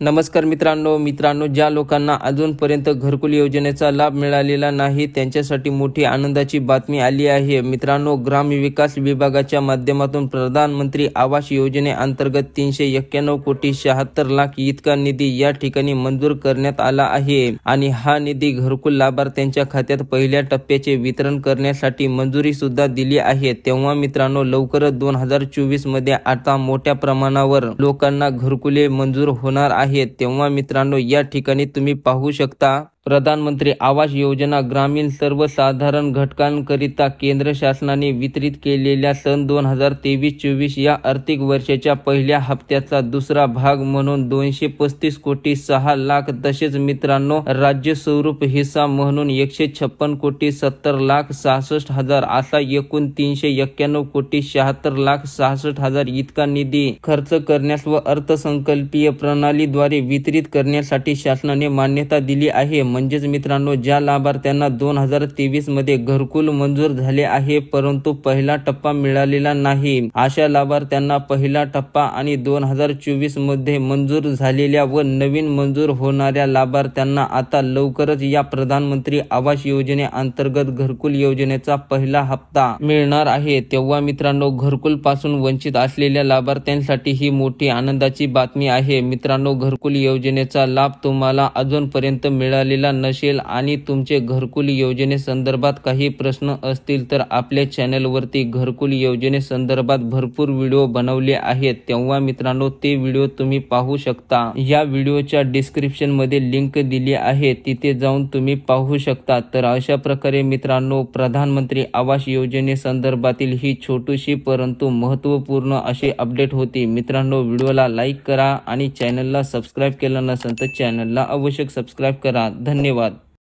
नमस्कार मित्रांनो, ज्या लोकांना अजूनपर्यंत घरकुल योजनेचा लाभ मिळालेला नाही त्यांच्यासाठी मोठी आनंदाची बातमी आली आहे। मित्रांनो, ग्रामविकास विभागाच्या माध्यमातून प्रधानमंत्री आवास योजनेअंतर्गत 391 कोटी 76 लाख इतका निधी या ठिकाणी मंजूर करण्यात आला आहे आणि हा निधी घरकुल लाभार्थ्यांच्या खात्यात पहिल्या टप्प्याचे वितरण करण्यासाठी मंजुरी सुद्धा दिली आहे। तेव्हा मित्रांनो, लवकरच 2024 मध्ये आता मोठ्या प्रमाणावर लोकांना घरकुले मंजूर होणार आहेत। तेव्हा मित्रांनो, या ठिकाणी तुम्ही पाहू शकता प्रधानमंत्री आवास योजना ग्रामीण सर्वसाधारण घटकांकरिता केंद्र शासनाने वितरित केलेल्या सन 2023-24 या आर्थिक वर्षाच्या पहिल्या हप्त्याचा दुसरा भाग म्हणून 235 कोटी 6 लाख तसेच मित्रांनो राज्य स्वरूप हिस्सा म्हणून 156 कोटी 70 लाख 66 हजार असा एकूण 391 कोटी 76 लाख 66 हजार इतका निधी खर्च करण्यास व अर्थसंकल्पीय प्रणालीद्वारे वितरित करण्यासाठी शासनाने मान्यता दिली आहे। म्हणजेच मित्रांनो, ज्या लाभार्थ्यांना 2023 मध्ये घरकुल मंजूर झाले आहे परंतु पहिला टप्पा मिळालेला नाही, अशा लाभार्थ्यांना पहिला टप्पा आणि 2024 मध्ये मंजूर झालेल्या व नवीन मंजूर होणाऱ्या लाभार्थ्यांना आता लवकरच या प्रधानमंत्री आवास योजनेअंतर्गत घरकुल योजनेचा पहिला हप्ता मिळणार आहे। तेव्हा मित्रांनो, घरकुल पासून वंचित असलेल्या लाभार्थ्यांसाठी ही मोठी आनंदाची बातमी आहे। मित्रांनो, घरकुल योजनेचा लाभ तुम्हाला अजूनपर्यंत मिळालेला नसेल आणि तुमचे घरकुल योजनेसंदर्भात काही प्रश्न असतील तर आपल्या चॅनलवरती घरकुल योजनेसंदर्भात भरपूर व्हिडिओ बनवले आहेत। तेव्हा मित्रांनो, ते व्हिडिओ तुम्ही पाहू शकता। या व्हिडिओच्या डिस्क्रिप्शन मध्ये लिंक दिली आहे, तिथे जाऊन तुम्ही पाहू शकता। तर अशा प्रकारे मित्रांनो, प्रधानमंत्री आवास योजनेसंदर्भातील ही छोटीशी परंतु महत्त्वपूर्ण अशी अपडेट होती। मित्रांनो, व्हिडिओला लाईक करा आणि चॅनलला सबस्क्राईब केलं नसेल तर चॅनलला आवश्यक सबस्क्राईब करा। धन्यवाद।